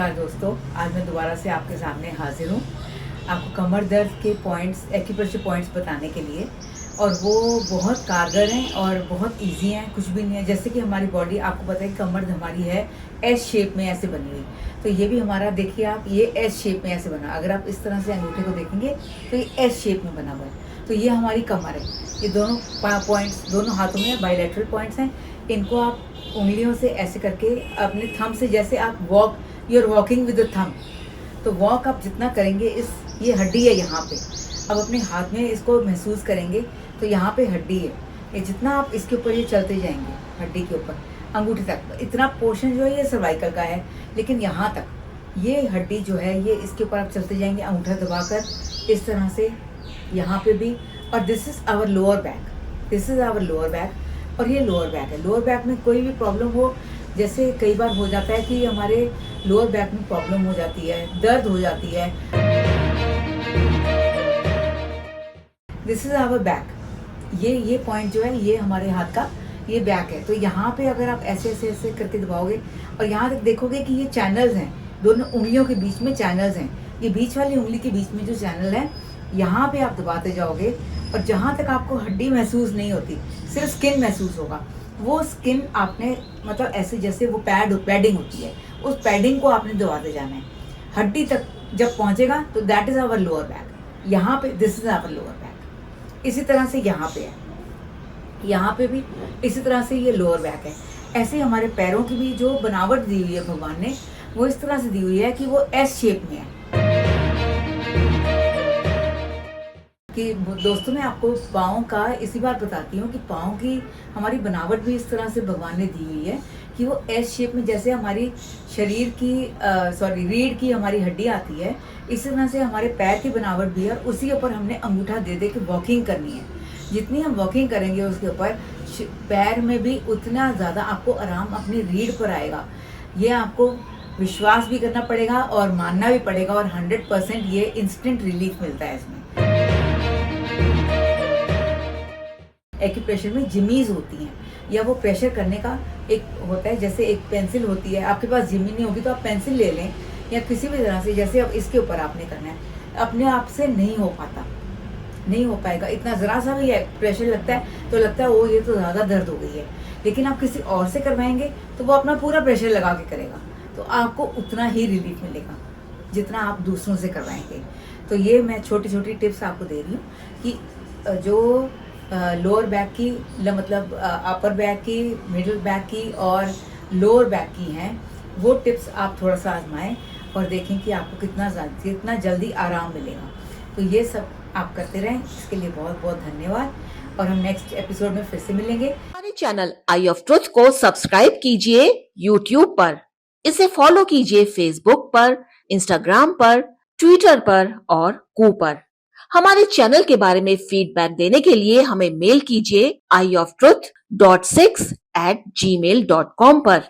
नमस्कार दोस्तों, आज मैं दोबारा से आपके सामने हाजिर हूँ आपको कमर दर्द के पॉइंट्स, एक्यूप्रेशर पॉइंट्स बताने के लिए। और वो बहुत कारगर हैं और बहुत इजी हैं, कुछ भी नहीं है। जैसे कि हमारी बॉडी, आपको पता है कि कमर हमारी है एस शेप में ऐसे बनी हुई, तो ये भी हमारा देखिए आप, ये एस शेप में ऐसे बना। अगर आप इस तरह से अंगूठे को देखेंगे तो ये एस शेप में बना हुआ है। तो ये हमारी कमर है। ये दोनों पॉइंट्स दोनों हाथों में बायलैटरल पॉइंट्स हैं। इनको आप उंगलियों से ऐसे करके अपने थंब से, जैसे आप you are walking with the thumb, तो वॉक आप जितना करेंगे, ये हड्डी है यहाँ पे। अब अपने हाथ में इसको महसूस करेंगे तो यहाँ पे हड्डी है। ये जितना आप इसके ऊपर ये चलते जाएंगे, हड्डी के ऊपर अंगूठे तक, इतना पोर्शन जो है ये सर्वाइकल का है, लेकिन यहाँ तक ये हड्डी जो है, ये इसके ऊपर आप चलते जाएंगे अंगूठा दबाकर इस तरह से, यहाँ पे भी। और this is our lower back, this is our lower back. और ये लोअर बैक है। लोअर बैक में कोई भी प्रॉब्लम हो, जैसे कई बार हो जाता है कि हमारे लोअर बैक में प्रॉब्लम हो जाती है, दर्द हो जाती है। This is our back. ये पॉइंट जो है, ये हमारे हाथ का ये बैक है। तो यहाँ पे अगर आप ऐसे ऐसे ऐसे करके दबाओगे और यहाँ तक देखोगे कि ये चैनल्स हैं, दोनों उंगलियों के बीच में चैनल्स हैं। ये बीच वाली उंगली के बीच में जो चैनल है, यहाँ पे आप दबाते जाओगे और जहाँ तक आपको हड्डी महसूस नहीं होती, सिर्फ स्किन महसूस होगा। वो स्किन आपने, मतलब ऐसे जैसे वो पैडिंग होती है, उस पैडिंग को आपने दबाते जाना है। हड्डी तक जब पहुँचेगा तो that is our lower back. यहाँ पे this is our lower back. इसी तरह से यहाँ पे है, यहाँ पे भी इसी तरह से ये लोअर बैक है। ऐसे हमारे पैरों की भी जो बनावट दी हुई है भगवान ने, वो इस तरह से दी हुई है कि वो एस शेप में है। कि दोस्तों, मैं आपको पाँव का इसी बार बताती हूँ कि पाँव की हमारी बनावट भी इस तरह से भगवान ने दी हुई है कि वो एस शेप में, जैसे हमारी शरीर की रीढ़ की हमारी हड्डी आती है, इसी तरह से हमारे पैर की बनावट भी है। उसी के ऊपर हमने अंगूठा दे दे के वॉकिंग करनी है। जितनी हम वॉकिंग करेंगे उसके ऊपर, पैर में भी उतना ज़्यादा आपको आराम अपनी रीढ़ पर आएगा। ये आपको विश्वास भी करना पड़ेगा और मानना भी पड़ेगा, और 100% ये इंस्टेंट रिलीफ मिलता है इसमें। एक्यूप्रेशर में जिमीज होती हैं, या वो प्रेशर करने का एक होता है, जैसे एक पेंसिल होती है। आपके पास जिमी नहीं होगी तो आप पेंसिल ले लें, या किसी भी तरह से, जैसे अब इसके ऊपर आपने करना है, अपने आप से नहीं हो पाता, नहीं हो पाएगा। इतना ज़रा सा भी प्रेशर लगता है तो लगता है ओ ये तो ज़्यादा दर्द हो गई है। लेकिन आप किसी और से करवाएंगे तो वो अपना पूरा प्रेशर लगा के करेगा, तो आपको उतना ही रिलीफ मिलेगा जितना आप दूसरों से करवाएंगे। तो ये मैं छोटी छोटी टिप्स आपको दे रही हूँ कि जो लोअर बैक की, मतलब अपर बैक की, मिडिल बैक की और लोअर बैक की हैं, वो टिप्स आप थोड़ा सा आजमाएं और देखें कि आपको कितना जल्दी आराम मिलेगा। तो ये सब आप करते रहें। इसके लिए बहुत बहुत धन्यवाद, और हम नेक्स्ट एपिसोड में फिर से मिलेंगे। हमारे चैनल आई ऑफ ट्रुथ को सब्सक्राइब कीजिए YouTube पर, इसे फॉलो कीजिए Facebook पर, Instagram पर, Twitter पर और कू पर। हमारे चैनल के बारे में फीडबैक देने के लिए हमें मेल कीजिए ioftruth.6@gmail.com पर।